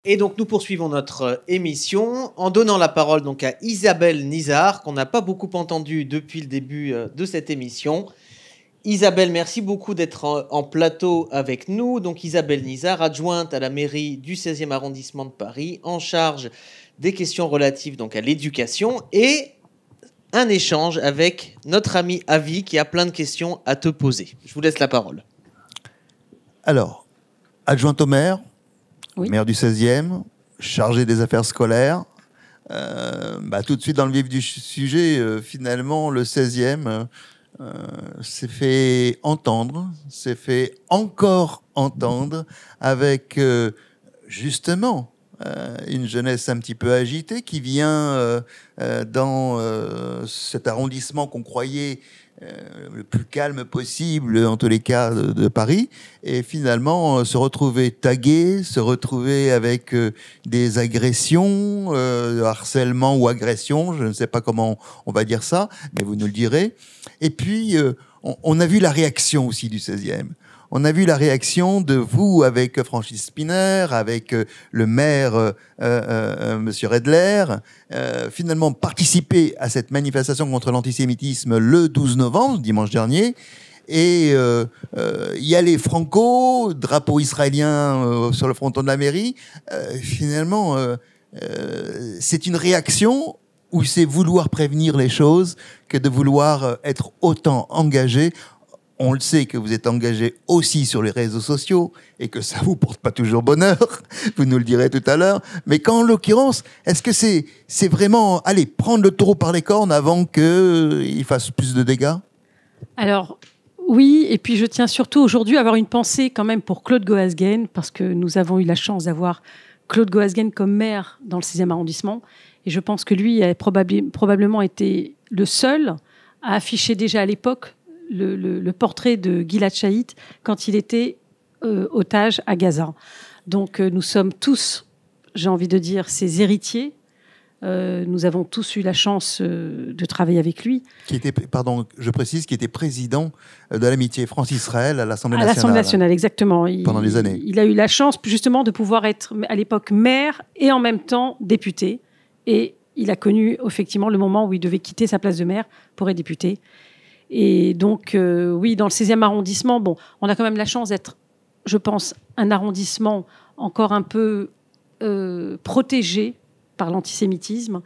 Et donc nous poursuivons notre émission en donnant la parole donc à Isabelle Nizar, qu'on n'a pas beaucoup entendue depuis le début de cette émission. Isabelle, merci beaucoup d'être en plateau avec nous. Donc Isabelle Nizar, adjointe à la mairie du 16e arrondissement de Paris, en charge des questions relatives donc à l'éducation, et un échange avec notre ami Avi qui a plein de questions à te poser. Je vous laisse la parole. Alors, adjointe au maire, Oui. maire du 16e, chargé des affaires scolaires. Tout de suite dans le vif du sujet, finalement, le 16e s'est fait entendre, s'est fait encore entendre avec, justement, une jeunesse un petit peu agitée qui vient dans cet arrondissement qu'on croyait le plus calme possible, en tous les cas, de Paris, et finalement se retrouver tagué, se retrouver avec des agressions, harcèlement ou agression, je ne sais pas comment on va dire ça, mais vous nous le direz. Et puis, on a vu la réaction aussi du 16e. On a vu la réaction de vous avec Francis Spinner, avec le maire Monsieur Redler, finalement participer à cette manifestation contre l'antisémitisme le 12 novembre, dimanche dernier. Et y aller franco, drapeau israélien sur le fronton de la mairie. Finalement, c'est une réaction ou c'est vouloir prévenir les choses que de vouloir être autant engagé. On le sait que vous êtes engagé aussi sur les réseaux sociaux et que ça vous porte pas toujours bonheur, vous nous le direz tout à l'heure, mais qu'en l'occurrence, est-ce que c'est vraiment, allez, prendre le taureau par les cornes avant qu'il fasse plus de dégâts ? Alors, oui, et puis je tiens surtout aujourd'hui à avoir une pensée quand même pour Claude Goasguen, parce que nous avons eu la chance d'avoir Claude Goasguen comme maire dans le 6e arrondissement, et je pense que lui a probablement été le seul à afficher déjà à l'époque le portrait de Gilad Shalit quand il était otage à Gaza. Donc nous sommes tous, j'ai envie de dire, ses héritiers. Nous avons tous eu la chance de travailler avec lui. Qui était, pardon, je précise, qui était président de l'amitié France-Israël à l'Assemblée nationale. À l'Assemblée nationale, exactement. Pendant des années. Il a eu la chance justement de pouvoir être à l'époque maire et en même temps député. Et il a connu effectivement le moment où il devait quitter sa place de maire pour être député. Et donc, oui, dans le 16e arrondissement, bon, on a quand même la chance d'être, je pense, un arrondissement encore un peu protégé par l'antisémitisme.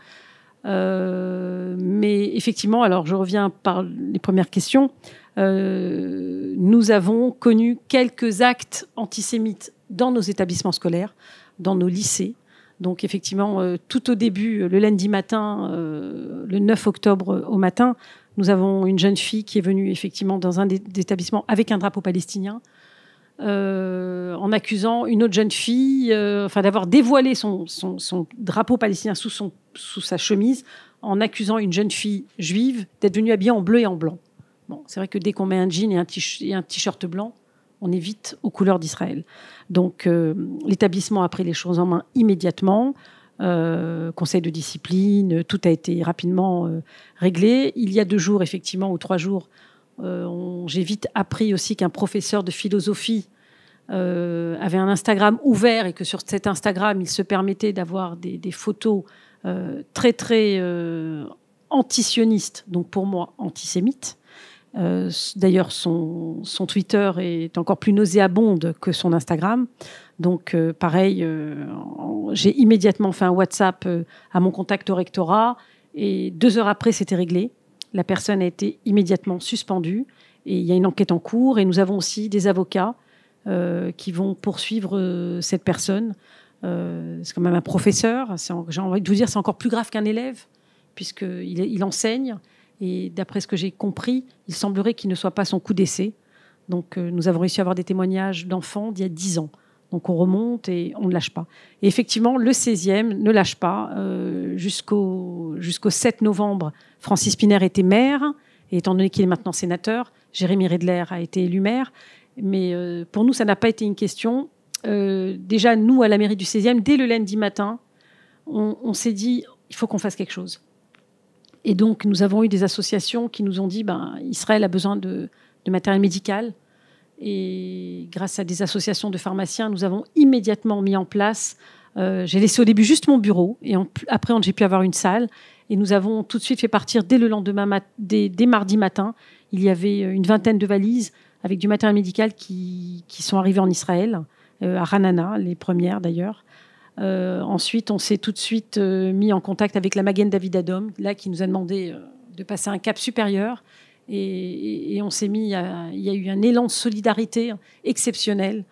Mais effectivement, alors je reviens par les premières questions. Nous avons connu quelques actes antisémites dans nos établissements scolaires, dans nos lycées. Donc effectivement, tout au début, le lundi matin, le 9 octobre au matin, nous avons une jeune fille qui est venue effectivement dans un des établissements avec un drapeau palestinien, en accusant une autre jeune fille d'avoir dévoilé son drapeau palestinien sous sa chemise, en accusant une jeune fille juive d'être venue habillée en bleu et en blanc. Bon, c'est vrai que dès qu'on met un jean et un t-shirt blanc, on est vite aux couleurs d'Israël. Donc l'établissement a pris les choses en main immédiatement. Conseil de discipline, tout a été rapidement réglé. Il y a 2 jours, effectivement, ou 3 jours, j'ai vite appris aussi qu'un professeur de philosophie avait un Instagram ouvert et que sur cet Instagram, il se permettait d'avoir des photos très, très antisionistes, donc pour moi, antisémites. D'ailleurs, son Twitter est encore plus nauséabonde que son Instagram. Donc, pareil, j'ai immédiatement fait un WhatsApp à mon contact au rectorat et 2 heures après, c'était réglé. La personne a été immédiatement suspendue et il y a une enquête en cours. Et nous avons aussi des avocats qui vont poursuivre cette personne. C'est quand même un professeur. J'ai envie de vous dire, c'est encore plus grave qu'un élève puisqu'il enseigne. Et d'après ce que j'ai compris, il semblerait qu'il ne soit pas son coup d'essai. Donc, nous avons réussi à avoir des témoignages d'enfants d'il y a 10 ans. Donc, on remonte et on ne lâche pas. Et effectivement, le 16e ne lâche pas. Jusqu'au 7 novembre, Francis Spinner était maire. Et étant donné qu'il est maintenant sénateur, Jérémy Redler a été élu maire. Mais pour nous, ça n'a pas été une question. Déjà, nous, à la mairie du 16e, dès le lundi matin, on s'est dit, il faut qu'on fasse quelque chose. Et donc, nous avons eu des associations qui nous ont dit Israël a besoin de matériel médical. Et grâce à des associations de pharmaciens, nous avons immédiatement mis en place J'ai laissé au début juste mon bureau et après j'ai pu avoir une salle et nous avons tout de suite fait partir dès le lendemain, dès mardi matin. Il y avait une vingtaine de valises avec du matériel médical qui sont arrivées en Israël, à Ranana, les premières d'ailleurs. Ensuite, on s'est tout de suite mis en contact avec la Magen David Adom, là qui nous a demandé de passer un cap supérieur. Et on s'est mis, il y a eu un élan de solidarité exceptionnel.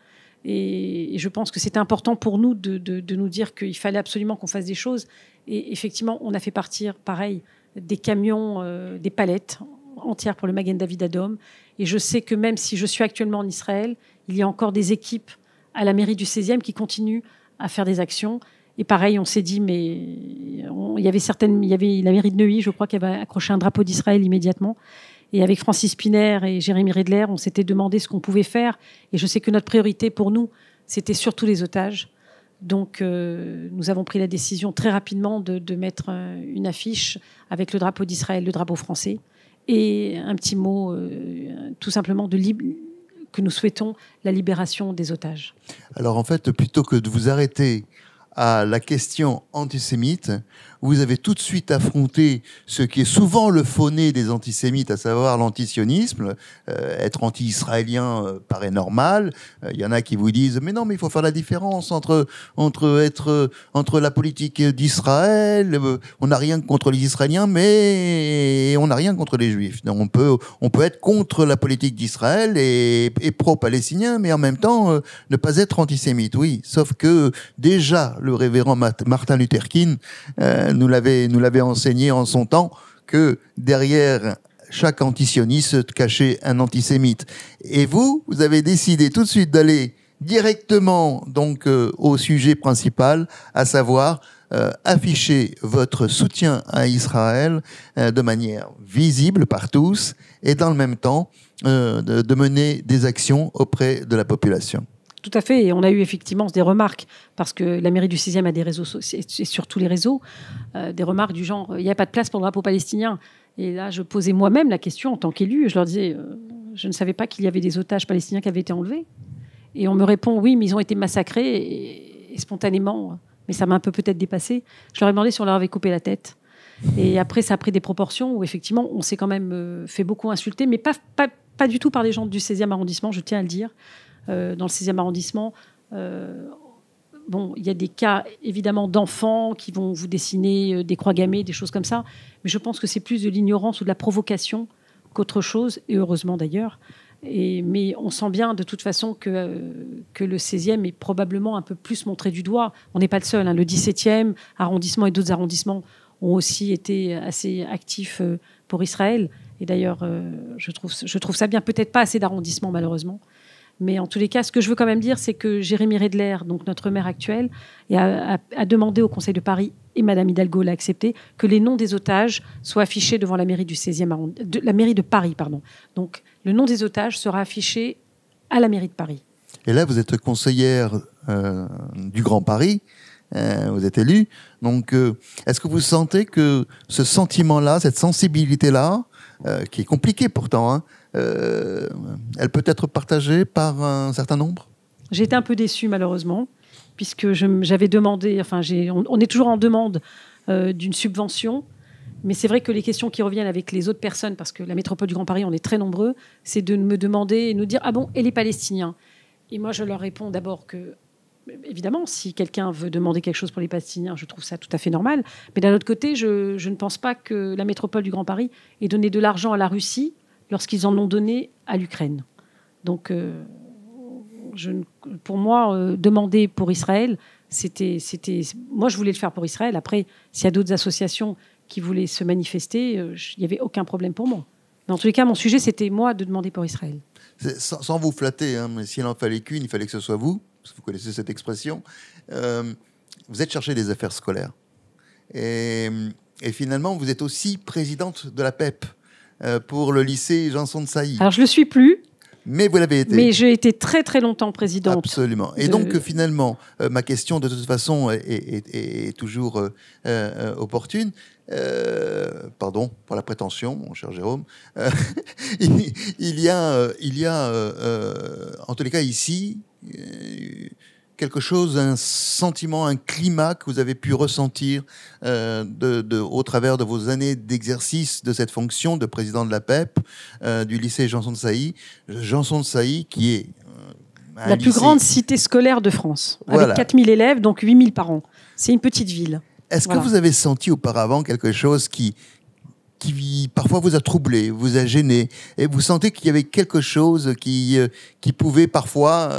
Et je pense que c'était important pour nous de nous dire qu'il fallait absolument qu'on fasse des choses. Et effectivement, on a fait partir, pareil, des camions, des palettes entières pour le Magen David Adom. Et je sais que même si je suis actuellement en Israël, il y a encore des équipes à la mairie du 16e qui continuent à faire des actions. Et pareil, on s'est dit, mais il y avait la mairie de Neuilly, je crois, qui avait accroché un drapeau d'Israël immédiatement. Et avec Francis Piner et Jérémy Redler, on s'était demandé ce qu'on pouvait faire. Et je sais que notre priorité pour nous, c'était surtout les otages. Donc, nous avons pris la décision très rapidement de mettre une affiche avec le drapeau d'Israël, le drapeau français, et un petit mot, tout simplement, que nous souhaitons la libération des otages. Alors, en fait, plutôt que de vous arrêter à la question antisémite, vous avez tout de suite affronté ce qui est souvent le faux-nez des antisémites, à savoir l'antisionisme. Être anti-israélien paraît normal. Il y en a qui vous disent « Mais non, mais il faut faire la différence entre la politique d'Israël. On n'a rien contre les Israéliens, mais on n'a rien contre les Juifs. Donc on peut être contre la politique d'Israël et pro-palestinien, mais en même temps ne pas être antisémite. » Oui, sauf que déjà, le révérend Martin Luther King nous l'avait enseigné en son temps que derrière chaque antisioniste cachait un antisémite. Et vous avez décidé tout de suite d'aller directement donc au sujet principal, à savoir afficher votre soutien à Israël de manière visible par tous et dans le même temps de mener des actions auprès de la population. Tout à fait, et on a eu effectivement des remarques, parce que la mairie du 6e a des réseaux, et sur tous les réseaux, des remarques du genre « il n'y a pas de place pour le drapeau palestinien ». Et là, je posais moi-même la question en tant qu'élu, je leur disais « je ne savais pas qu'il y avait des otages palestiniens qui avaient été enlevés ». Et on me répond « oui, mais ils ont été massacrés », et spontanément, mais ça m'a un peu peut-être dépassé, je leur ai demandé si on leur avait coupé la tête. Et après, ça a pris des proportions où effectivement, on s'est quand même fait beaucoup insulter, mais pas du tout par des gens du 16e arrondissement, je tiens à le dire. Dans le 16e arrondissement, il y a des cas évidemment d'enfants qui vont vous dessiner des croix gammées, des choses comme ça, mais je pense que c'est plus de l'ignorance ou de la provocation qu'autre chose, et heureusement d'ailleurs. Mais on sent bien de toute façon que le 16e est probablement un peu plus montré du doigt. On n'est pas le seul, hein. Le 17e arrondissement et d'autres arrondissements ont aussi été assez actifs pour Israël. Et d'ailleurs, je trouve ça bien. Peut-être pas assez d'arrondissements, malheureusement. Mais en tous les cas, ce que je veux quand même dire, c'est que Jérémy Redler, donc notre maire actuel, a demandé au Conseil de Paris, et Madame Hidalgo l'a accepté, que les noms des otages soient affichés devant la mairie la mairie de Paris, pardon. Donc, le nom des otages sera affiché à la mairie de Paris. Et là, vous êtes conseillère du Grand Paris, vous êtes élue. Donc, est-ce que vous sentez que ce sentiment-là, cette sensibilité-là, qui est compliquée pourtant, hein, elle peut être partagée par un certain nombre? J'ai été un peu déçue, malheureusement, puisque j'avais demandé, on est toujours en demande d'une subvention, mais c'est vrai que les questions qui reviennent avec les autres personnes, parce que la métropole du Grand Paris, on est très nombreux, c'est de me demander et nous dire « Ah bon, et les Palestiniens ?» Et moi, je leur réponds d'abord que, évidemment, si quelqu'un veut demander quelque chose pour les Palestiniens, je trouve ça tout à fait normal. Mais d'un autre côté, je ne pense pas que la métropole du Grand Paris ait donné de l'argent à la Russie lorsqu'ils en ont donné à l'Ukraine. Donc, pour moi, demander pour Israël, moi, je voulais le faire pour Israël. Après, s'il y a d'autres associations qui voulaient se manifester, il n'y avait aucun problème pour moi. Mais en tous les cas, mon sujet, c'était moi de demander pour Israël. Sans vous flatter, hein, mais s'il en fallait qu'une, il fallait que ce soit vous, parce que vous connaissez cette expression. Vous êtes chargée des affaires scolaires. Et finalement, vous êtes aussi présidente de la PEP pour le lycée Janson de Sailly. Alors, je ne le suis plus. Mais vous l'avez été. Mais j'ai été très, très longtemps présidente. Absolument. Et donc, finalement, ma question, de toute façon, est toujours opportune. Pardon pour la prétention, mon cher Jérôme. Il y a en tous les cas, ici, quelque chose, un sentiment, un climat que vous avez pu ressentir au travers de vos années d'exercice de cette fonction de président de la PEP du lycée Janson de Sailly. Janson de Sailly qui est la plus grande cité scolaire de France, avec 4000 élèves, donc 8000 par an. C'est une petite ville. Est-ce que vous avez senti auparavant quelque chose qui parfois vous a troublé, vous a gêné, et vous sentez qu'il y avait quelque chose qui pouvait parfois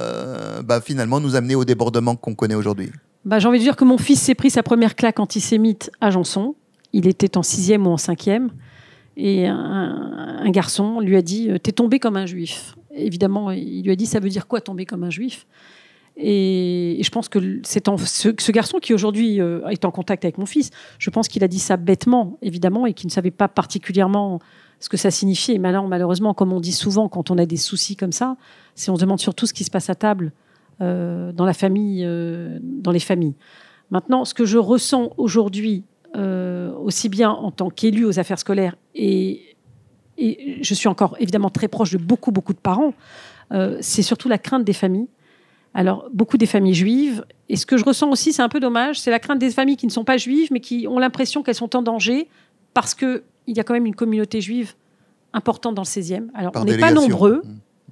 finalement nous amener au débordement qu'on connaît aujourd'hui? J'ai envie de dire que mon fils s'est pris sa première claque antisémite à Janson. Il était en 6e ou en 5e. Et un garçon lui a dit « T'es tombé comme un juif ». Évidemment, il lui a dit « Ça veut dire quoi tomber comme un juif ?» Et je pense que ce garçon qui aujourd'hui est en contact avec mon fils, je pense qu'il a dit ça bêtement, évidemment, et qu'il ne savait pas particulièrement ce que ça signifiait. Et malheureusement, comme on dit souvent quand on a des soucis comme ça, on se demande surtout ce qui se passe à table dans la famille, dans les familles. Maintenant, ce que je ressens aujourd'hui, aussi bien en tant qu'élu aux affaires scolaires, et je suis encore évidemment très proche de beaucoup de parents, c'est surtout la crainte des familles. Alors, beaucoup des familles juives, et ce que je ressens aussi, c'est un peu dommage, c'est la crainte des familles qui ne sont pas juives, mais qui ont l'impression qu'elles sont en danger, parce qu'il y a quand même une communauté juive importante dans le 16e. Alors, on n'est pas nombreux,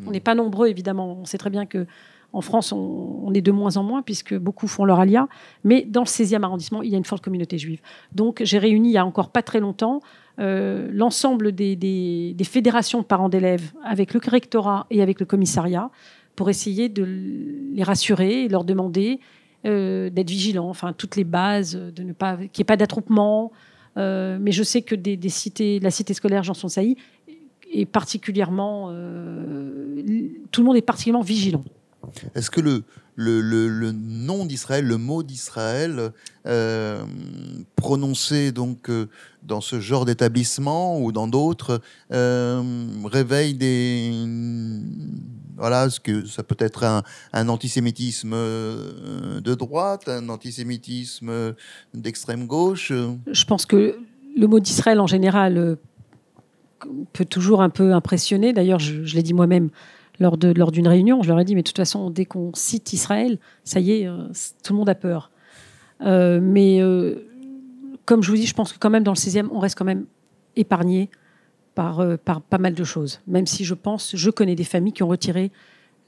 on n'est pas nombreux, évidemment. On sait très bien qu'en France, on est de moins en moins, puisque beaucoup font leur alia, mais dans le 16e arrondissement, il y a une forte communauté juive. Donc, j'ai réuni, il y a encore pas très longtemps, l'ensemble des fédérations de parents d'élèves, avec le rectorat et avec le commissariat, pour essayer de les rassurer et leur demander d'être vigilants, enfin toutes les bases, qu'il n'y ait pas d'attroupement. Mais je sais que la cité scolaire Janson de Sailly est particulièrement... tout le monde est particulièrement vigilant. Est-ce que le nom d'Israël, le mot d'Israël, prononcé donc dans ce genre d'établissement ou dans d'autres, réveille ce que ça peut être un antisémitisme de droite, un antisémitisme d'extrême gauche? Je pense que le mot d'Israël en général peut toujours un peu impressionner. D'ailleurs, je l'ai dit moi-même lors d'une réunion, je leur ai dit, mais de toute façon, dès qu'on cite Israël, ça y est, tout le monde a peur. Mais comme je vous dis, je pense que quand même dans le 16e, on reste quand même épargné par pas mal de choses. Même si je connais des familles qui ont retiré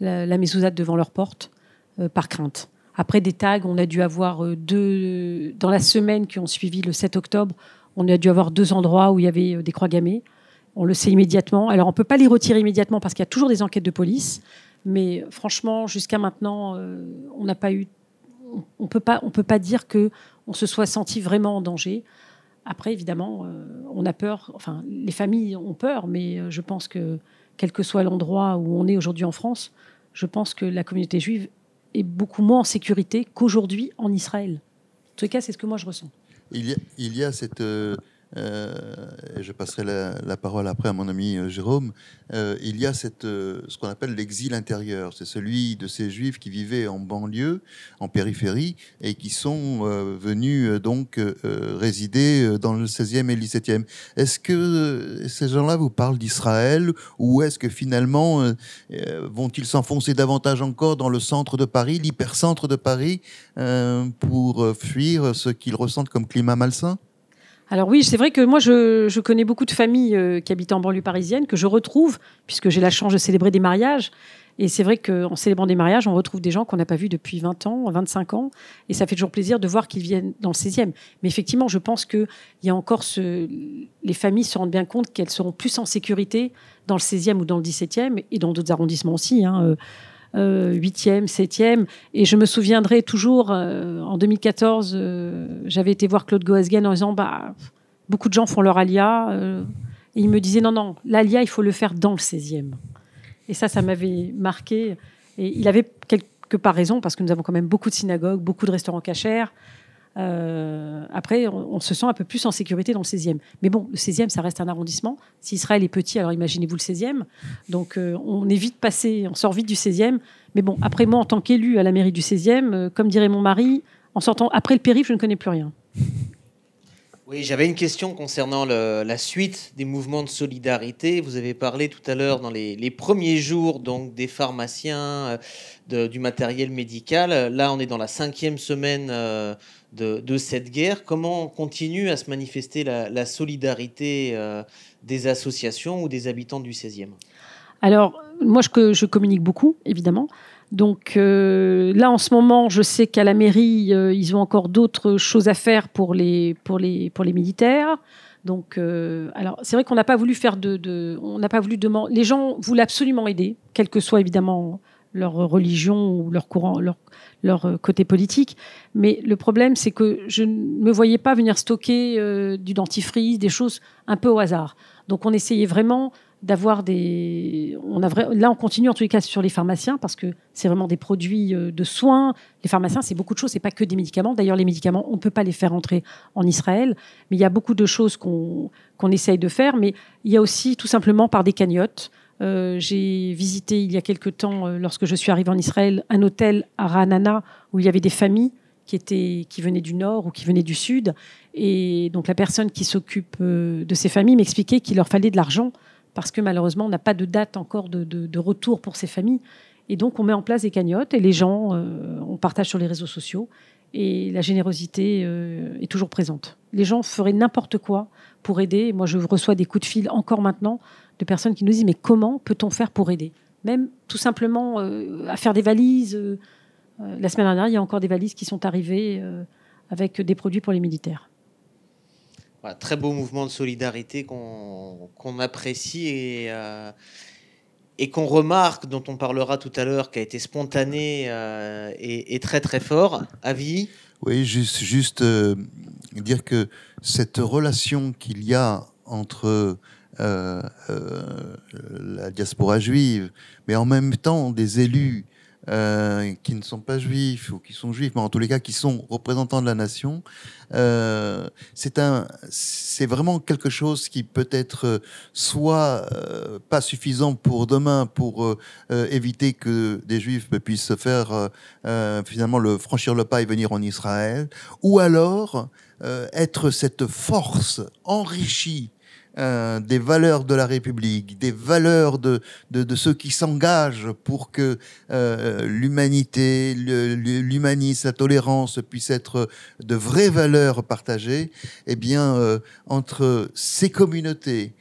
la mezouza devant leur porte par crainte. Après des tags, on a dû avoir dans la semaine qui ont suivi le 7 octobre, on a dû avoir 2 endroits où il y avait des croix gammées. On le sait immédiatement. Alors, on ne peut pas les retirer immédiatement parce qu'il y a toujours des enquêtes de police. Mais franchement, jusqu'à maintenant, on n'a pas eu... On peut pas dire qu'on se soit senti vraiment en danger. Après, évidemment, on a peur. Enfin, les familles ont peur, mais je pense que, quel que soit l'endroit où on est aujourd'hui en France, je pense que la communauté juive est beaucoup moins en sécurité qu'aujourd'hui en Israël. En tout cas, c'est ce que moi, je ressens. Il y a cette... je passerai la parole après à mon ami Jérôme. Il y a ce qu'on appelle l'exil intérieur. C'est celui de ces juifs qui vivaient en banlieue, en périphérie, et qui sont venus donc résider dans le 16e et le 17e. Est-ce que ces gens-là vous parlent d'Israël, ou est-ce que finalement vont-ils s'enfoncer davantage encore dans le centre de Paris, l'hypercentre de Paris, pour fuir ce qu'ils ressentent comme climat malsain? Alors oui, c'est vrai que moi, je connais beaucoup de familles qui habitent en banlieue parisienne, que je retrouve, puisque j'ai la chance de célébrer des mariages. Et c'est vrai qu'en célébrant des mariages, on retrouve des gens qu'on n'a pas vus depuis 20 ans, 25 ans. Et ça fait toujours plaisir de voir qu'ils viennent dans le 16e. Mais effectivement, je pense qu'il y a encore les familles se rendent bien compte qu'elles seront plus en sécurité dans le 16e ou dans le 17e, et dans d'autres arrondissements aussi, 8e, 7e. Et je me souviendrai toujours, en 2014, j'avais été voir Claude Goasguen en disant beaucoup de gens font leur alia. Et il me disait non, l'alia, il faut le faire dans le 16e. Et ça m'avait marqué. Et il avait quelque part raison, parce que nous avons quand même beaucoup de synagogues, beaucoup de restaurants cachers. Après, on se sent un peu plus en sécurité dans le 16e. Mais bon, le 16e, ça reste un arrondissement. Si Israël est petit, alors imaginez-vous le 16e. Donc, on est vite passé, on sort vite du 16e. Mais bon, après, moi, en tant qu'élu à la mairie du 16e, comme dirait mon mari, en sortant après le périph', je ne connais plus rien. Oui, j'avais une question concernant la suite des mouvements de solidarité. Vous avez parlé tout à l'heure dans les premiers jours donc, des pharmaciens, du matériel médical. Là, on est dans la 5e semaine de cette guerre. Comment continue à se manifester la solidarité des associations ou des habitants du 16e? Alors, moi, je communique beaucoup, évidemment. Donc là, en ce moment, je sais qu'à la mairie, ils ont encore d'autres choses à faire pour les militaires. Donc, alors, c'est vrai qu'on n'a pas voulu on n'a pas voulu demander. Les gens voulaient absolument aider, quelle que soit évidemment leur religion ou leur courant, leur côté politique. Mais le problème, c'est que je ne me voyais pas venir stocker du dentifrice, des choses un peu au hasard. Donc, on essayait vraiment d'avoir des... Là, on continue en tous les cas sur les pharmaciens parce que c'est vraiment des produits de soins. Les pharmaciens, c'est beaucoup de choses, c'est pas que des médicaments. D'ailleurs, les médicaments, on ne peut pas les faire entrer en Israël, mais il y a beaucoup de choses qu'on essaye de faire. Mais il y a aussi tout simplement par des cagnottes. J'ai visité il y a quelque temps, lorsque je suis arrivée en Israël, un hôtel à Ra'anana où il y avait des familles qui venaient du nord ou qui venaient du sud. Et donc la personne qui s'occupe de ces familles m'expliquait qu'il leur fallait de l'argent parce que malheureusement, on n'a pas de date encore de retour pour ces familles. Et donc, on met en place des cagnottes et les gens, on partage sur les réseaux sociaux et la générosité est toujours présente. Les gens feraient n'importe quoi pour aider. Moi, je reçois des coups de fil encore maintenant de personnes qui nous disent « Mais comment peut-on faire pour aider ?» Même tout simplement à faire des valises. La semaine dernière, il y a encore des valises qui sont arrivées avec des produits pour les militaires. Voilà, très beau mouvement de solidarité qu'on apprécie et qu'on remarque, dont on parlera tout à l'heure, qui a été spontané et très très fort. Avis? Oui, juste dire que cette relation qu'il y a entre la diaspora juive, mais en même temps des élus qui ne sont pas juifs ou qui sont juifs, mais en tous les cas qui sont représentants de la nation, c'est vraiment quelque chose qui peut être soit pas suffisant pour demain pour éviter que des juifs puissent se faire finalement franchir le pas et venir en Israël, ou alors être cette force enrichie des valeurs de la République, des valeurs de ceux qui s'engagent pour que l'humanité, l'humanisme, la tolérance puissent être de vraies valeurs partagées, eh bien, entre ces communautés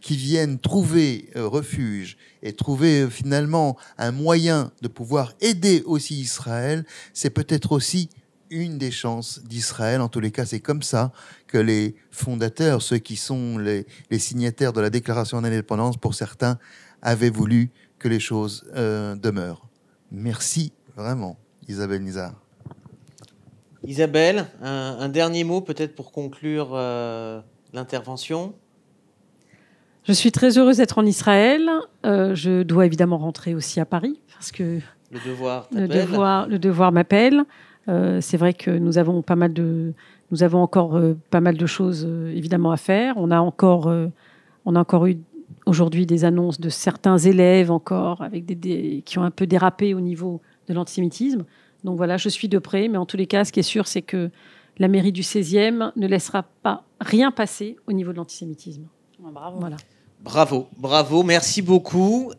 qui viennent trouver refuge et trouver finalement un moyen de pouvoir aider aussi Israël, c'est peut-être aussi une des chances d'Israël. En tous les cas, c'est comme ça que les fondateurs, ceux qui sont les signataires de la déclaration d'indépendance, pour certains, avaient voulu que les choses demeurent. Merci vraiment, Isabelle Nizar. Isabelle, un dernier mot peut-être pour conclure l'intervention. Je suis très heureuse d'être en Israël. Je dois évidemment rentrer aussi à Paris parce que le devoir m'appelle. C'est vrai que nous avons encore pas mal de choses évidemment à faire. On a encore eu aujourd'hui des annonces de certains élèves encore avec qui ont un peu dérapé au niveau de l'antisémitisme. Donc voilà, je suis de près, mais en tous les cas, ce qui est sûr, c'est que la mairie du 16e ne laissera pas rien passer au niveau de l'antisémitisme. Bravo. Voilà. Bravo, merci beaucoup.